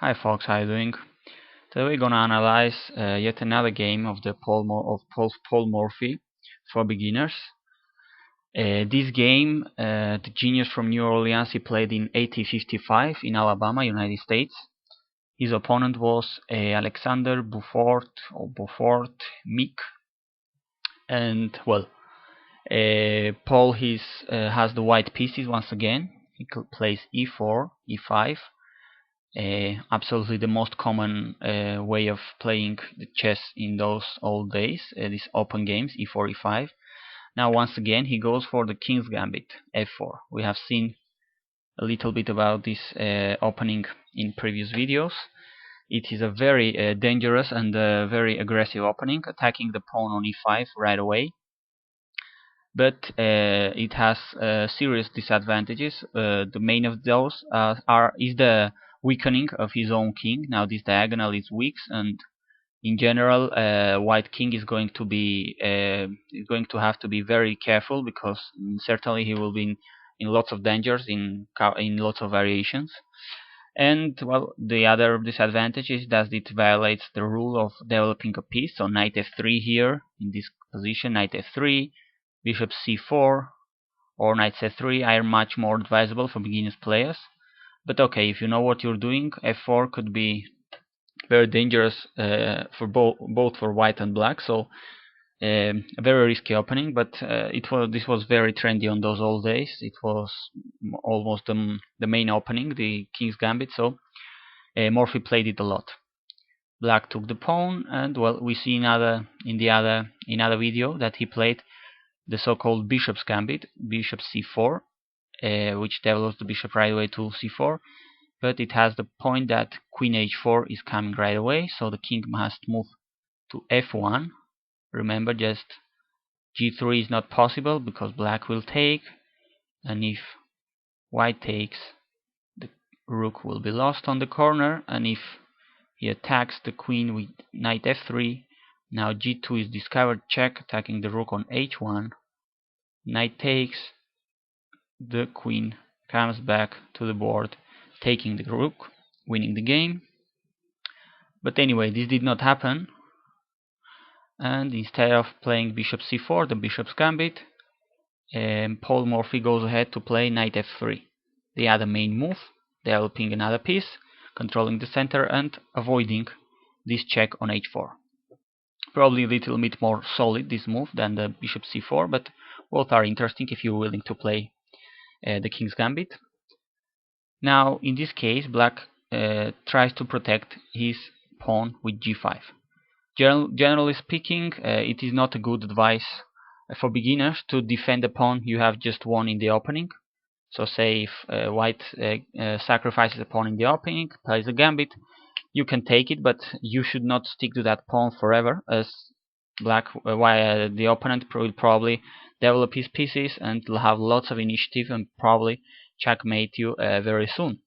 Hi folks, how you doing? Today we're gonna analyze yet another game of the Paul Morphy for beginners. This game, the genius from New Orleans, he played in 1855 in Alabama, United States. His opponent was Alexander Beaufort Meek, and well, Paul has the white pieces once again. He plays e4, e5. Absolutely the most common way of playing the chess in those old days, these open games, e4, e5. Now once again he goes for the King's Gambit, f4. We have seen a little bit about this opening in previous videos. It is a very dangerous and very aggressive opening, attacking the pawn on e5 right away. But it has serious disadvantages. The main of those is the weakening of his own king. Now this diagonal is weak, and in general, white king is going to have to be very careful, because certainly he will be in lots of dangers, in lots of variations. And well, the other disadvantage is that it violates the rule of developing a piece. So knight f3 here in this position, knight f3, bishop c4, or knight c3 are much more advisable for beginners players. But okay, if you know what you're doing, f4 could be very dangerous for both for white and black. So a very risky opening, but this was very trendy on those old days. It was almost the main opening, the King's Gambit. So Morphy played it a lot. Black took the pawn, and well, we see in other video that he played the so-called Bishop's Gambit, bishop c4, which develops the bishop right away to c4. But it has the point that queen h4 is coming right away, so the king must move to f1. Remember, just g3 is not possible because black will take, and if white takes, the rook will be lost on the corner, and if he attacks the queen with knight f3, now g2 is discovered, check, attacking the rook on h1, knight takes, the queen comes back to the board, taking the rook, winning the game. But anyway, this did not happen, and instead of playing bishop c4, the bishop's gambit, Paul Morphy goes ahead to play knight f3, the other main move, developing another piece, controlling the center and avoiding this check on h4. Probably a little bit more solid, this move, than the bishop c4, but both are interesting if you're willing to play the King's Gambit. Now in this case, black tries to protect his pawn with g5. Generally speaking, it is not a good advice for beginners to defend a pawn you have just won in the opening. So say if white sacrifices a pawn in the opening, plays a gambit, you can take it, but you should not stick to that pawn forever, as the opponent will probably develop his pieces and will have lots of initiative and probably checkmate you very soon.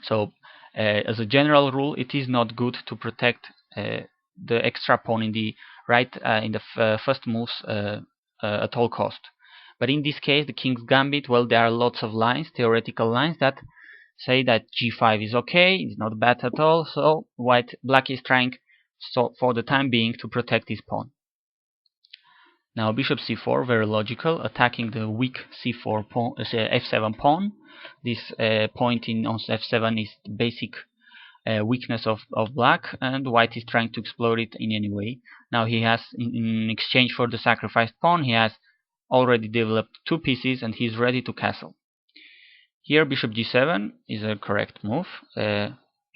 So as a general rule, it is not good to protect the extra pawn in the right in the first moves at all cost. But in this case, the King's Gambit, well, there are lots of lines, theoretical lines, that say that g5 is okay, it's not bad at all. So black is trying, for the time being, to protect his pawn. Now bishop c4, very logical, attacking the weak c4 pawn, f7 pawn. This point on f7 is the basic weakness of black, and white is trying to exploit it in any way. Now he has, in exchange for the sacrificed pawn, he has already developed two pieces and he's ready to castle. Here bishop g7 is a correct move,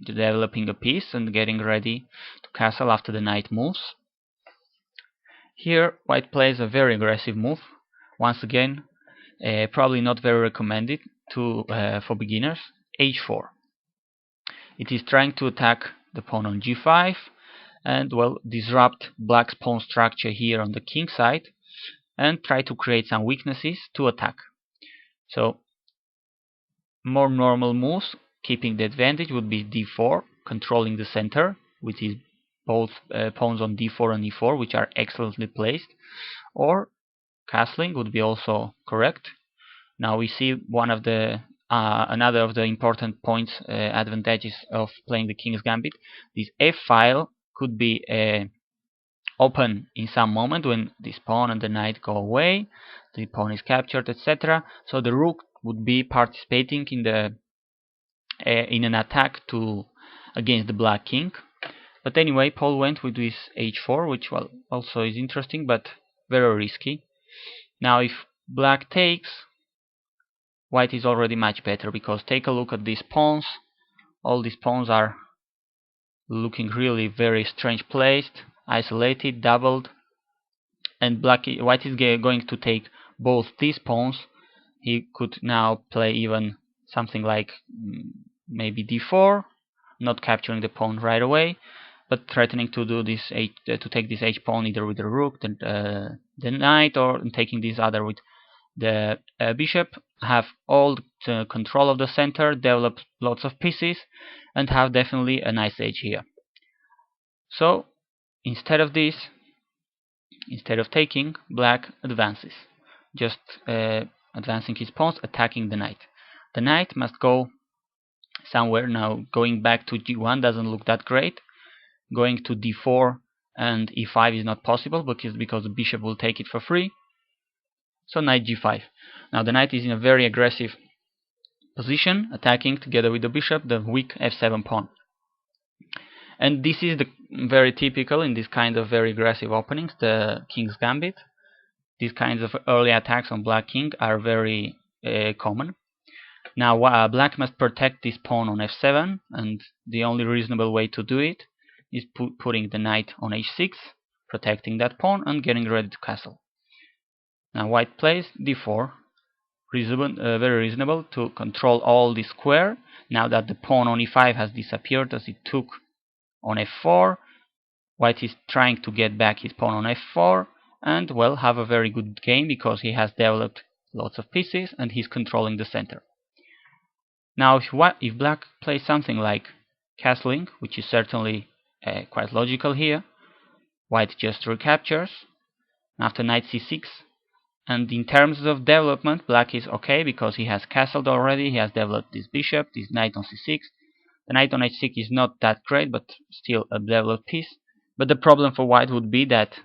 developing a piece and getting ready to castle after the knight moves. Here white plays a very aggressive move, once again probably not very recommended for beginners, h4. It is trying to attack the pawn on g5 and, well, disrupt black's pawn structure here on the king side and try to create some weaknesses to attack. So more normal moves, keeping the advantage, would be d4, controlling the center with his both pawns on d4 and e4, which are excellently placed, or castling would be also correct. Now we see one of the another of the important points, advantages of playing the King's Gambit. This F file could be open in some moment when this pawn and the knight go away, the pawn is captured, etc. So the rook would be participating in the in an attack against the black king. But anyway, Paul went with this h4, which well also is interesting but very risky. Now if black takes, white is already much better, because take a look at these pawns. All these pawns are looking really very strange placed, isolated, doubled, and white is going to take both these pawns. He could now play even something like maybe d4, not capturing the pawn right away, but threatening to do this to take this h pawn either with the rook, the knight, or taking this other with the bishop, have all the control of the center, develop lots of pieces, and have definitely a nice edge here. So instead of this, instead of taking, black advances, just advancing his pawns, attacking the knight. The knight must go somewhere. Now going back to g1 doesn't look that great. Going to d4 and e5 is not possible because the bishop will take it for free. So knight g5. Now the knight is in a very aggressive position, attacking together with the bishop the weak f7 pawn. And this is very typical in this kind of very aggressive openings, the King's Gambit. These kinds of early attacks on black king are very common. Now black must protect this pawn on f7, and the only reasonable way to do it is putting the knight on h6, protecting that pawn and getting ready to castle. Now white plays d4, very reasonable to control all the square. Now that the pawn on e5 has disappeared as it took on f4, white is trying to get back his pawn on f4 and well have a very good game because he has developed lots of pieces and he's controlling the center. Now if black plays something like castling, which is certainly quite logical here, white just recaptures after knight c6, and in terms of development black is okay because he has castled already, he has developed this bishop, this knight on c6. The knight on h6 is not that great, but still a developed piece. But the problem for white would be that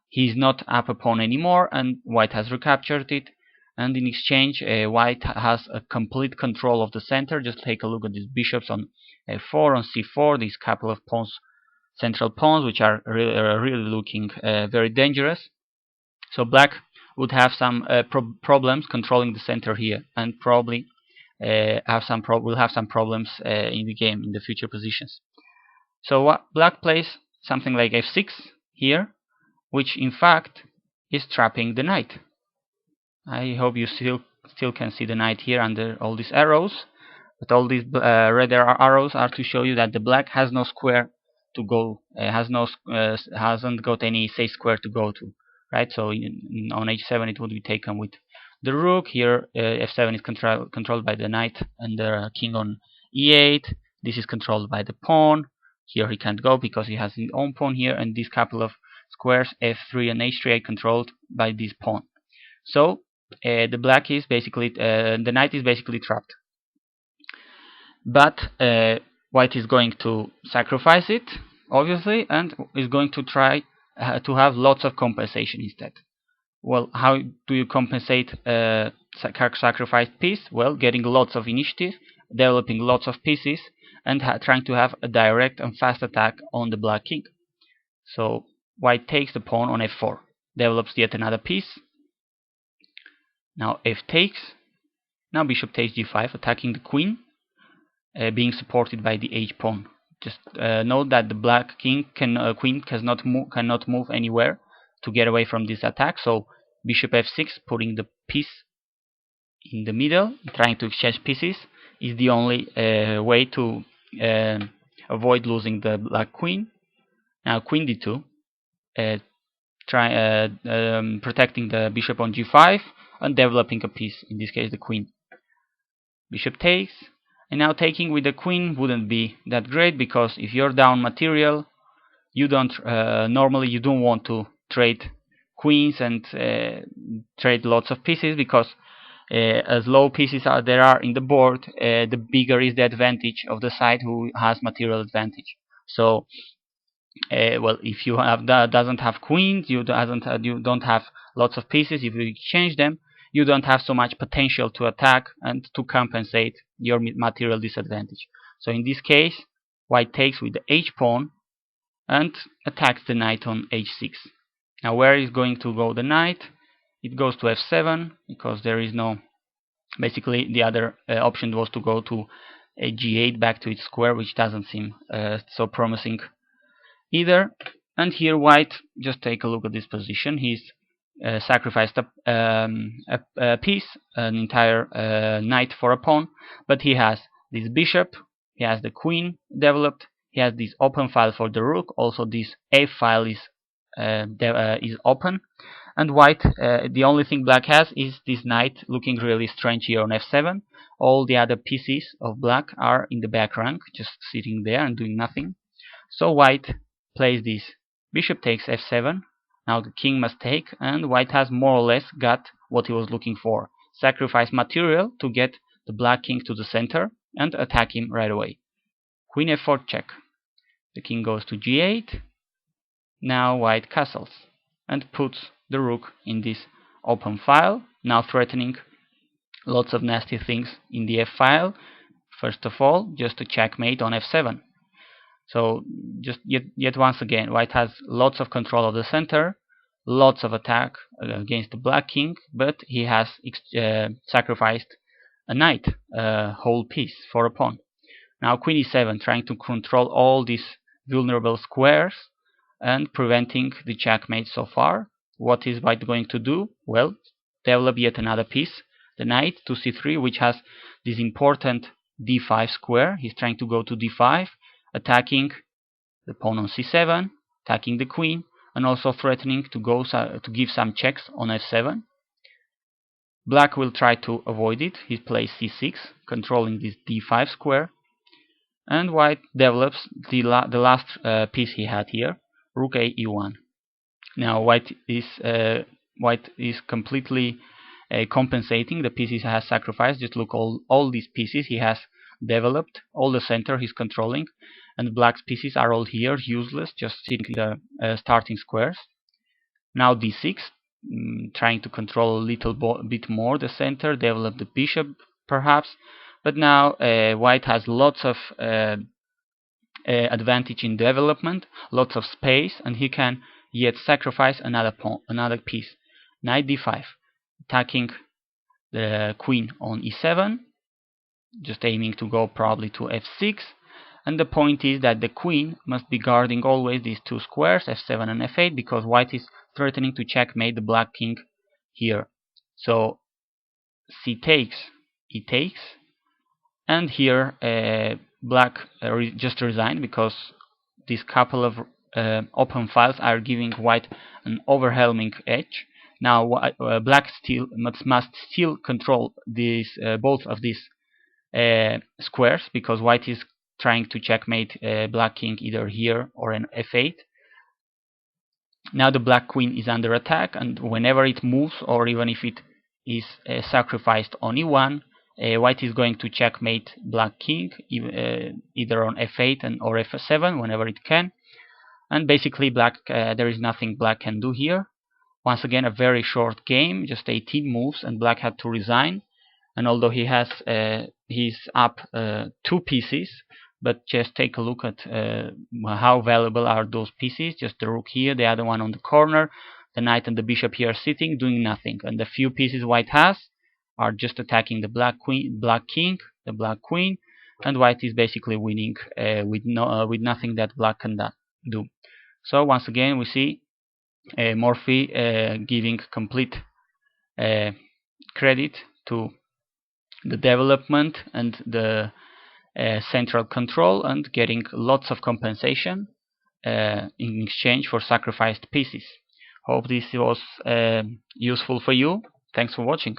he's not up a pawn anymore, and white has recaptured it. And in exchange, white has a complete control of the center. Just take a look at these bishops on f4, on c4, these couple of pawns, central pawns, which are really looking very dangerous. So black would have some problems controlling the center here, and probably will have some problems in the game in the future positions. So black plays something like f6 here, which in fact is trapping the knight. I hope you still can see the knight here under all these arrows, but all these red arrows are to show you that the black has no square to go, hasn't got any safe square to go to, right? So on h7 it would be taken with the rook. Here f7 is controlled by the knight and the king on e8. This is controlled by the pawn. Here he can't go because he has his own pawn here, and these couple of squares f3 and h3 are controlled by this pawn. So the knight is basically trapped. But white is going to sacrifice it, obviously, and is going to try to have lots of compensation instead. Well, how do you compensate a sacrificed piece? Well, getting lots of initiative, developing lots of pieces, and trying to have a direct and fast attack on the black king. So white takes the pawn on f4, develops yet another piece. Now f takes. Now bishop takes g5, attacking the queen, being supported by the h pawn. Just note that the black king queen cannot move anywhere to get away from this attack. So bishop f6, putting the piece in the middle, trying to exchange pieces, is the only way to avoid losing the black queen. Now queen d2, protecting the bishop on g5 and developing a piece, in this case the queen. Bishop takes, and now taking with the queen wouldn't be that great because if you're down material, you don't normally you don't want to trade queens and trade lots of pieces, because as low pieces there are in the board, the bigger is the advantage of the side who has material advantage. So well, if you have doesn't have queens, you don't have lots of pieces. If you exchange them, you don't have so much potential to attack and to compensate your material disadvantage. So in this case, white takes with the h pawn and attacks the knight on h6. Now where is going to go the knight? It goes to f7 because there is no. Basically, the other option was to go to a g8 back to its square, which doesn't seem so promising either. And here white, just take a look at this position. He's sacrificed a piece, an entire knight for a pawn, but he has this bishop, he has the queen developed, he has this open file for the rook, also this f file is open, and white, the only thing black has is this knight looking really strange here on f7. All the other pieces of black are in the back rank, just sitting there and doing nothing. So white plays this bishop takes f7. Now the king must take, and white has more or less got what he was looking for. Sacrifice material to get the black king to the center and attack him right away. Queen f4 check. The king goes to g8. Now white castles and puts the rook in this open file, now threatening lots of nasty things in the f file. First of all, just a checkmate on f7. So just yet once again, white has lots of control of the center, lots of attack against the black king, but he has sacrificed a knight, a whole piece for a pawn. Now queen e7, trying to control all these vulnerable squares and preventing the checkmate so far. What is white going to do? Well, develop yet another piece, the knight to c3, which has this important d5 square. He's trying to go to d5, attacking the pawn on c7, attacking the queen, and also threatening to give some checks on f7. Black will try to avoid it. He plays c6, controlling this d5 square, and white develops the last piece he had here, rook a e1. Now white is completely compensating the pieces he has sacrificed. Just look, all these pieces he has developed, all the center he's controlling, and black's pieces are all here, useless, just sitting in the starting squares. Now d6, trying to control a little bit more the center, develop the bishop perhaps, but now white has lots of advantage in development, lots of space, and he can yet sacrifice another pawn, another piece. Knight d5, attacking the queen on e7, just aiming to go probably to f6, and the point is that the queen must be guarding always these two squares, f7 and f8, because white is threatening to checkmate the black king here. So c takes, e takes, and here black just resigned because these couple of open files are giving white an overwhelming edge. Now black still must still control these both of these squares, because white is trying to checkmate black king either here or an f8. Now the black queen is under attack, and whenever it moves, or even if it is sacrificed on e1, white is going to checkmate black king either on f8 or f7 whenever it can. And basically black, there is nothing black can do here. Once again, a very short game, just 18 moves, and black had to resign. And although he has he's up 2 pieces, but just take a look at how valuable are those pieces. Just the rook here, the other one on the corner, the knight and the bishop here sitting, doing nothing. And the few pieces white has are just attacking the black king, the black queen, and white is basically winning with nothing that black can do. So once again, we see Morphy giving complete credit to the development and the central control, and getting lots of compensation in exchange for sacrificed pieces. Hope this was useful for you. Thanks for watching.